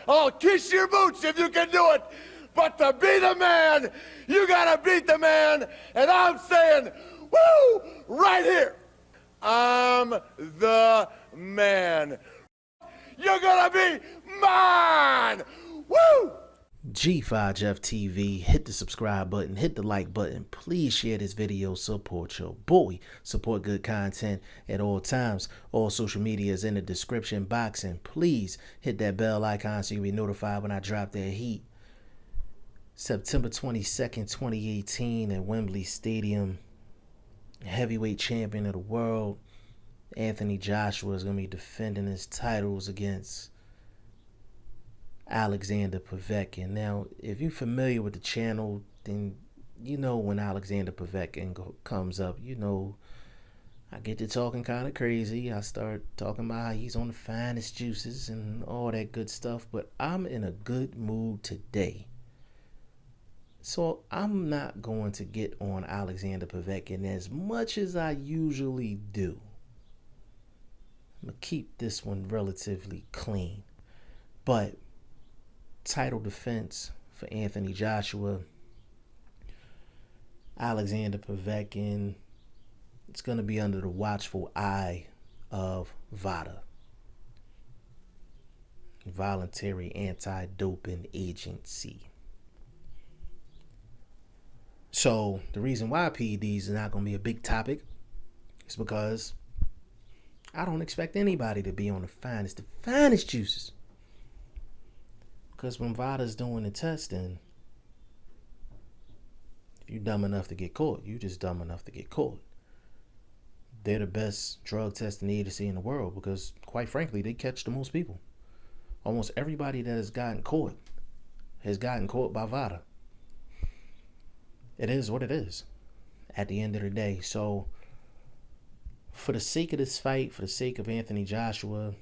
I'll kiss your boots if you can do it. But to be the man, you gotta beat the man. And I'm saying, woo, right here. I'm the man. You're gonna be mine. Woo! G5 Jeff TV, hit the subscribe button, hit the like button. Please share this video, support your boy. Support good content at all times. All social media is in the description box, and please hit that bell icon so you'll be notified when I drop that heat. September 22nd, 2018 at Wembley Stadium. Heavyweight champion of the world, Anthony Joshua, is going to be defending his titles against Alexander Povetkin. Now, if you're familiar with the channel, then you know when Alexander Povetkin comes up, you know I get to talking kind of crazy. I start talking about how he's on the finest juices and all that good stuff, but I'm in a good mood today. So I'm not going to get on Alexander Povetkin as much as I usually do. I'm going to keep this one relatively clean. But title defense for Anthony Joshua, Alexander Povetkin, it's going to be under the watchful eye of VADA, Voluntary Anti-Doping Agency. So the reason why PEDs is not going to be a big topic is because I don't expect anybody to be on the finest juices. Because when VADA's doing the testing, if you're dumb enough to get caught, you're just dumb enough to get caught. They're the best drug testing agency in the world because, quite frankly, they catch the most people. Almost everybody that has gotten caught by VADA. It is what it is at the end of the day. So for the sake of this fight, for the sake of Anthony Joshua,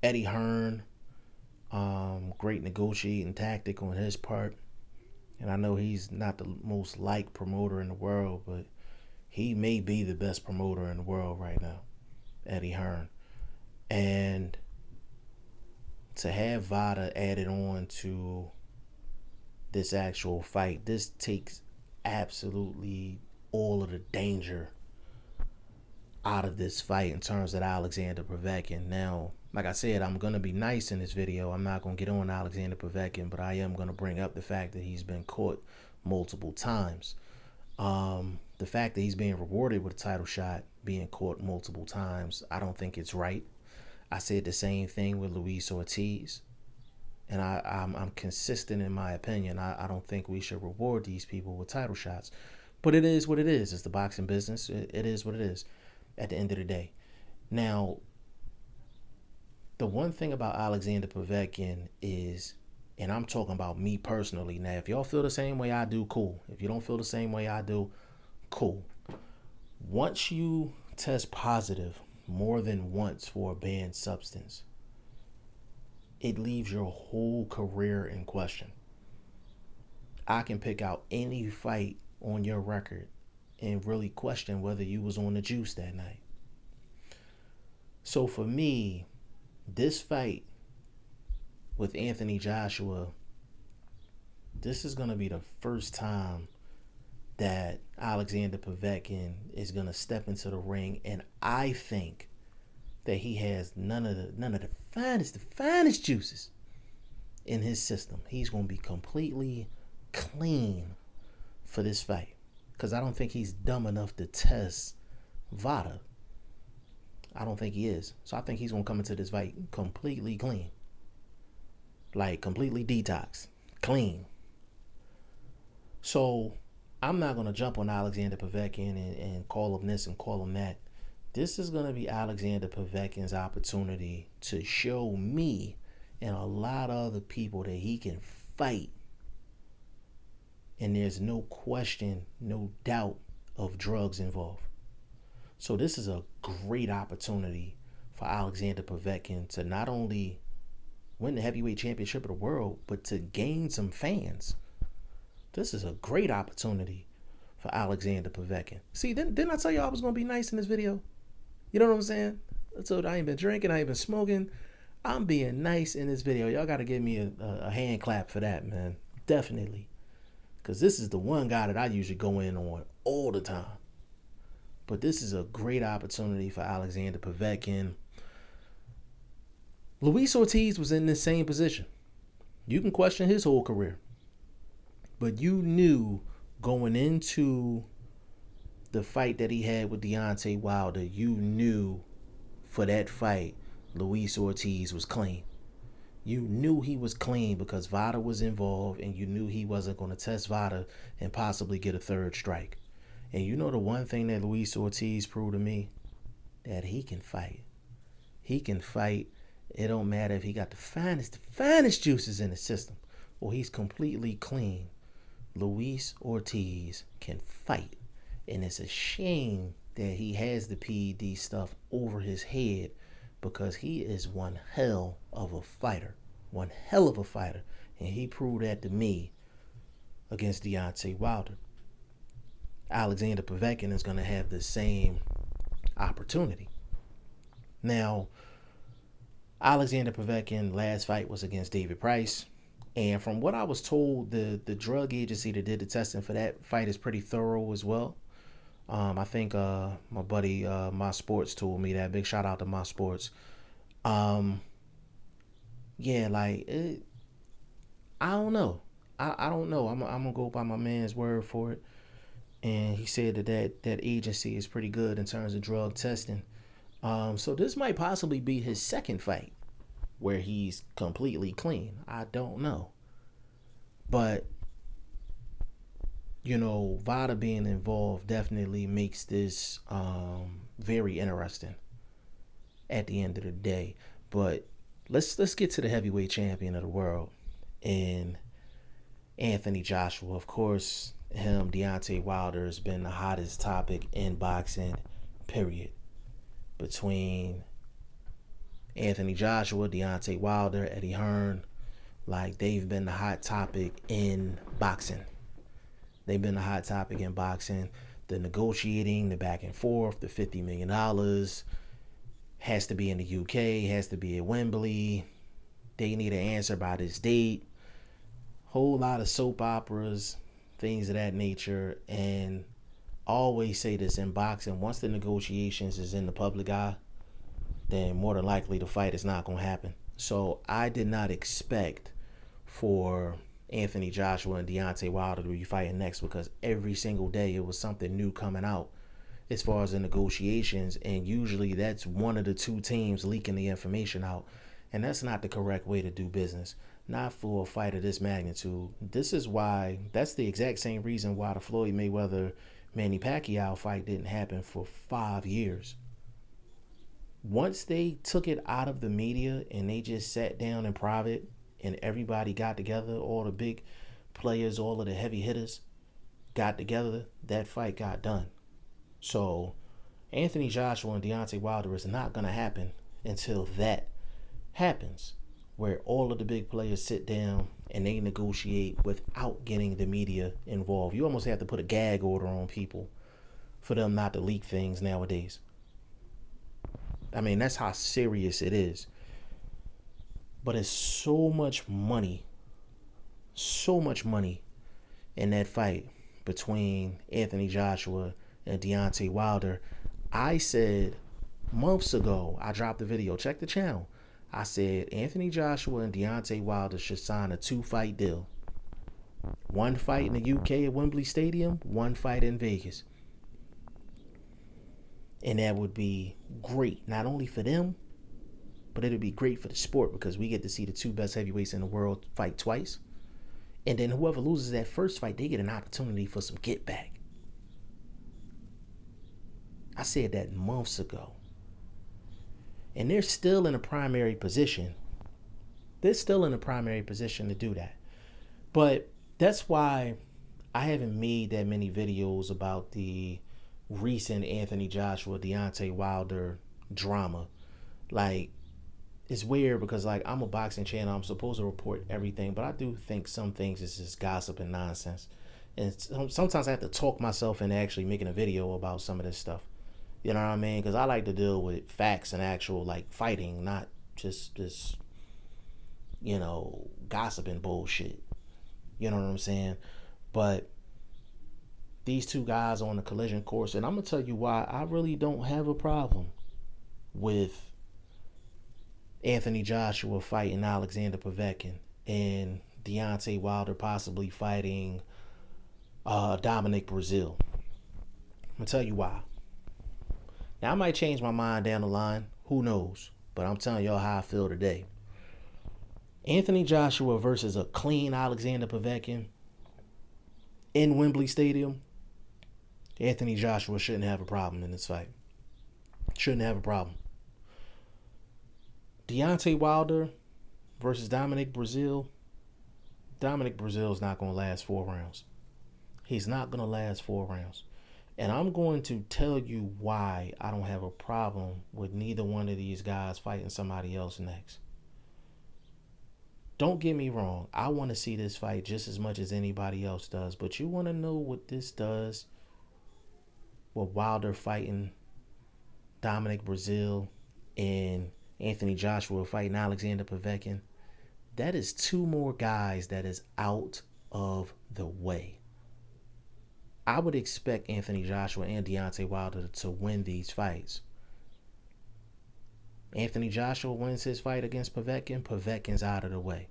Eddie Hearn, great negotiating tactic on his part. And I know he's not the most liked promoter in the world, but he may be the best promoter in the world right now, Eddie Hearn. And to have VADA added on to this actual fight, this takes absolutely all of the danger out of this fight in terms of Alexander Povetkin. Now, like I said, I'm going to be nice in this video. I'm not going to get on Alexander Povetkin, but I am going to bring up the fact that he's been caught multiple times. The fact that he's being rewarded with a title shot, being caught multiple times, I don't think it's right. I said the same thing with Luis Ortiz. And I'm consistent in my opinion. I don't think we should reward these people with title shots. But it is what it is. It's the boxing business. It is what it is at the end of the day. Now, the one thing about Alexander Povetkin is, and I'm talking about me personally. Now, if y'all feel the same way I do, cool. If you don't feel the same way I do, cool. Once you test positive more than once for a banned substance, it leaves your whole career in question. I can pick out any fight on your record and really question whether you was on the juice that night. So for me, this fight with Anthony Joshua, this is going to be the first time that Alexander Povetkin is going to step into the ring, and I think that he has none of the finest juices in his system. He's going to be completely clean for this fight because I don't think he's dumb enough to test VADA. I don't think he is. So I think he's going to come into this fight completely clean. Like completely detox. Clean. So I'm not going to jump on Alexander Povetkin and call him this and call him that. This is going to be Alexander Povetkin's opportunity to show me and a lot of other people that he can fight. And there's no question, no doubt of drugs involved. So this is a great opportunity for Alexander Povetkin to not only win the heavyweight championship of the world, but to gain some fans. This is a great opportunity for Alexander Povetkin. See, didn't I tell you I was going to be nice in this video? You know what I'm saying? I told you I ain't been drinking, I ain't been smoking. I'm being nice in this video. Y'all got to give me a hand clap for that, man. Definitely. Because this is the one guy that I usually go in on all the time. But this is a great opportunity for Alexander Povetkin. Luis Ortiz was in the same position. You can question his whole career. But you knew going into the fight that he had with Deontay Wilder, you knew for that fight, Luis Ortiz was clean. You knew he was clean because VADA was involved, and you knew he wasn't going to test VADA and possibly get a third strike. And you know the one thing that Luis Ortiz proved to me? That he can fight. He can fight. It don't matter if he got the finest juices in the system or he's completely clean. Luis Ortiz can fight. And it's a shame that he has the PED stuff over his head because he is one hell of a fighter. One hell of a fighter. And he proved that to me against Deontay Wilder. Alexander Povetkin is going to have the same opportunity. Now, Alexander Povetkin last fight was against David Price. And from what I was told, the drug agency that did the testing for that fight is pretty thorough as well. I think my buddy My Sports told me that. Big shout out to My Sports. Yeah, like I don't know. I don't know. I'm gonna go by my man's word for it. And he said that agency is pretty good in terms of drug testing. So this might possibly be his second fight where he's completely clean. I don't know. But, you know, VADA being involved definitely makes this very interesting at the end of the day. But let's get to the heavyweight champion of the world and Anthony Joshua. Of course, Deontay Wilder has been the hottest topic in boxing, period. Between Anthony Joshua, Deontay Wilder, Eddie Hearn, like they've been the hot topic in boxing. They've been the hot topic in boxing. The negotiating, the back and forth, the $50 million has to be in the UK, has to be at Wembley. They need an answer by this date. Whole lot of soap operas, things of that nature. And I always say this in boxing, once the negotiations is in the public eye, then more than likely the fight is not going to happen. So I did not expect for Anthony Joshua and Deontay Wilder to be fighting next because every single day it was something new coming out as far as the negotiations, and usually that's one of the two teams leaking the information out, and that's not the correct way to do business. Not for a fight of this magnitude. This is why, that's the exact same reason why the Floyd Mayweather Manny Pacquiao fight didn't happen for 5 years. Once they took it out of the media and they just sat down in private and everybody got together, all the big players, all of the heavy hitters got together, that fight got done. So Anthony Joshua and Deontay Wilder is not going to happen until that happens, where all of the big players sit down and they negotiate without getting the media involved. You almost have to put a gag order on people for them not to leak things nowadays. I mean, that's how serious it is. But it's so much money in that fight between Anthony Joshua and Deontay Wilder. I said months ago, I dropped the video, check the channel. I said Anthony Joshua and Deontay Wilder should sign a 2-fight deal. 1 fight in the UK at Wembley Stadium, 1 fight in Vegas. And that would be great, not only for them, but it would be great for the sport because we get to see the 2 best heavyweights in the world fight twice. And then whoever loses that first fight, they get an opportunity for some get back. I said that months ago. And they're still in a primary position. They're still in a primary position to do that. But that's why I haven't made that many videos about the recent Anthony Joshua, Deontay Wilder drama. Like, it's weird because, like, I'm a boxing channel. I'm supposed to report everything. But I do think some things is just gossip and nonsense. And sometimes I have to talk myself into actually making a video about some of this stuff. You know what I mean? Because I like to deal with facts and actual, like, fighting, not just gossiping bullshit. You know what I'm saying? But these two guys on the collision course, and I'm going to tell you why I really don't have a problem with Anthony Joshua fighting Alexander Povetkin and Deontay Wilder possibly fighting Dominic Breazeale. I'm going to tell you why. Now, I might change my mind down the line. Who knows? But I'm telling y'all how I feel today. Anthony Joshua versus a clean Alexander Povetkin in Wembley Stadium. Anthony Joshua shouldn't have a problem in this fight. Shouldn't have a problem. Deontay Wilder versus Dominic Breazeale. Dominic Breazeale is not going to last 4 rounds. He's not going to last 4 rounds. And I'm going to tell you why I don't have a problem with neither one of these guys fighting somebody else next. Don't get me wrong. I want to see this fight just as much as anybody else does. But you want to know what this does? With Wilder fighting Dominic Breazeale and Anthony Joshua fighting Alexander Povetkin. That is 2 more guys that is out of the way. I would expect Anthony Joshua and Deontay Wilder to win these fights. Anthony Joshua wins his fight against Povetkin. Povetkin's out of the way.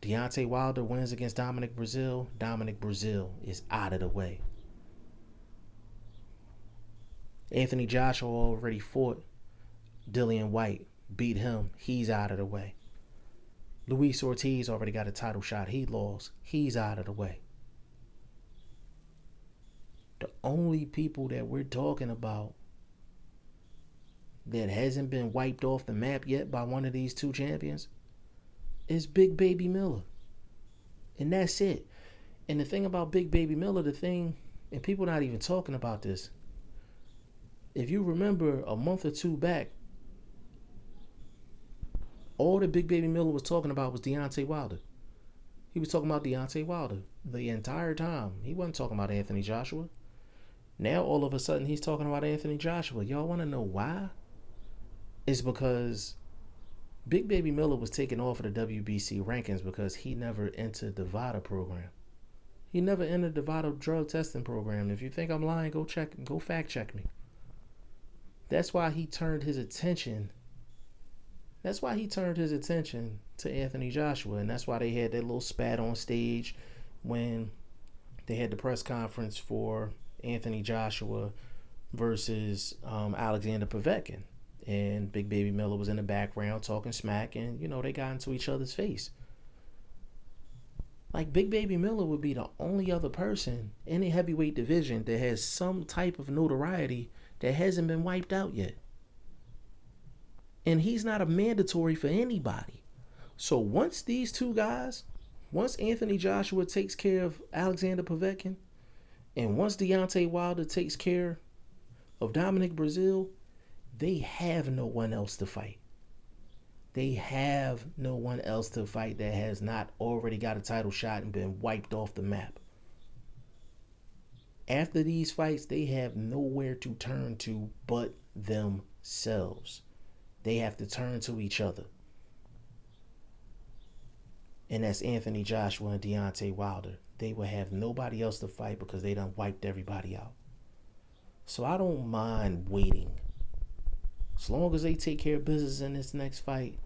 Deontay Wilder wins against Dominic Breazeale. Dominic Breazeale is out of the way. Anthony Joshua already fought Dillian White. Beat him. He's out of the way. Luis Ortiz already got a title shot. He lost. He's out of the way. The only people that we're talking about that hasn't been wiped off the map yet by one of these 2 champions is Big Baby Miller. And that's it. And the thing about Big Baby Miller, and people not even talking about this, if you remember a month or 2 back, all that Big Baby Miller was talking about was Deontay Wilder. He was talking about Deontay Wilder the entire time. He wasn't talking about Anthony Joshua. Now, all of a sudden, he's talking about Anthony Joshua. Y'all want to know why? It's because Big Baby Miller was taken off of the WBC rankings because he never entered the VADA program. He never entered the VADA drug testing program. If you think I'm lying, go fact check me. That's why he turned his attention. That's why he turned his attention to Anthony Joshua, and that's why they had that little spat on stage when they had the press conference for Anthony Joshua versus Alexander Povetkin. And Big Baby Miller was in the background talking smack, and, they got into each other's face. Like, Big Baby Miller would be the only other person in the heavyweight division that has some type of notoriety that hasn't been wiped out yet. And he's not a mandatory for anybody. So once these 2 guys, once Anthony Joshua takes care of Alexander Povetkin, and once Deontay Wilder takes care of Dominic Breazeale, they have no one else to fight. They have no one else to fight that has not already got a title shot and been wiped off the map. After these fights, they have nowhere to turn to but themselves. They have to turn to each other. And that's Anthony Joshua and Deontay Wilder. They will have nobody else to fight because they done wiped everybody out. So I don't mind waiting. As long as they take care of business in this next fight,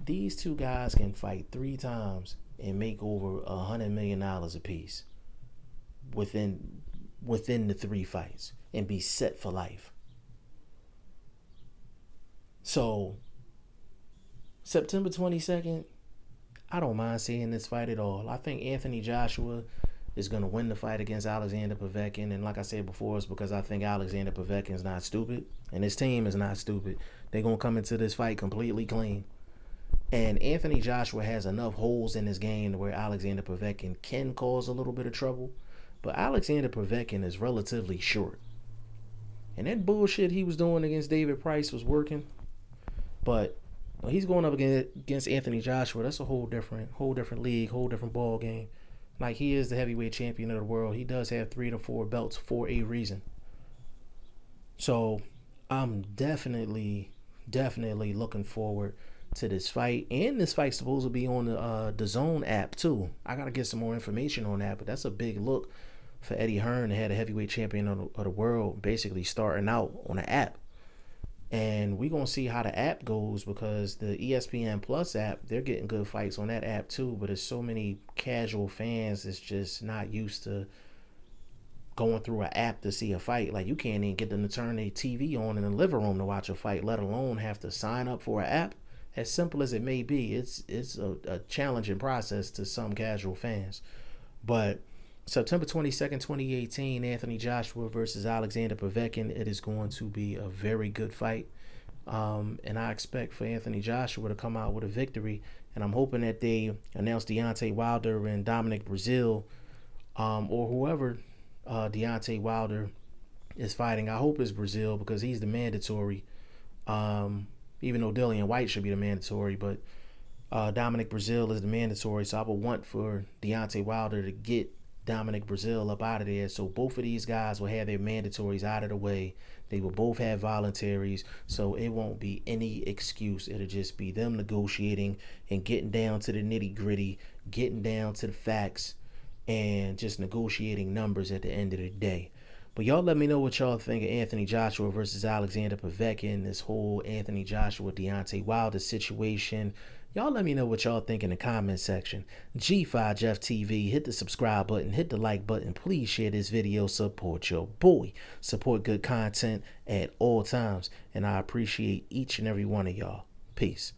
these 2 guys can fight 3 times and make over $100 million apiece within the 3 fights and be set for life. So, September 22nd, I don't mind seeing this fight at all. I think Anthony Joshua is going to win the fight against Alexander Povetkin. And like I said before, it's because I think Alexander Povetkin is not stupid. And his team is not stupid. They're going to come into this fight completely clean. And Anthony Joshua has enough holes in his game where Alexander Povetkin can cause a little bit of trouble. But Alexander Povetkin is relatively short. And that bullshit he was doing against David Price was working. But when he's going up against Anthony Joshua, that's a whole different league, whole different ball game. Like, he is the heavyweight champion of the world. He does have 3 to 4 belts for a reason. So I'm definitely definitely looking forward to this fight. And this fight's supposed to be on the Zone app too. I gotta get some more information on that, but that's a big look for Eddie Hearn to have a heavyweight champion of the world basically starting out on an app. And we're going to see how the app goes, because the ESPN Plus app, they're getting good fights on that app too. But there's so many casual fans that's just not used to going through an app to see a fight. Like, you can't even get them to turn their TV on in the living room to watch a fight, let alone have to sign up for an app. As simple as it may be, it's a challenging process to some casual fans. But September 22nd, 2018, Anthony Joshua versus Alexander Povetkin. It is going to be a very good fight. And I expect for Anthony Joshua to come out with a victory. And I'm hoping that they announce Deontay Wilder and Dominic Breazeale, or whoever Deontay Wilder is fighting. I hope it's Breazeale, because he's the mandatory. Even though Dillian White should be the mandatory, but Dominic Breazeale is the mandatory. So I would want for Deontay Wilder to get Dominic Breazeale up out of there, so both of these guys will have their mandatories out of the way. They will both have voluntaries, so it won't be any excuse. It'll just be them negotiating and getting down to the nitty gritty, getting down to the facts, and just negotiating numbers at the end of the day. But y'all let me know what y'all think of Anthony Joshua versus Alexander Povetkin, this whole Anthony Joshua Deontay Wilder situation. Y'all let me know what y'all think in the comment section. G5 Jeff TV, hit the subscribe button, hit the like button. Please share this video. Support your boy. Support good content at all times. And I appreciate each and every one of y'all. Peace.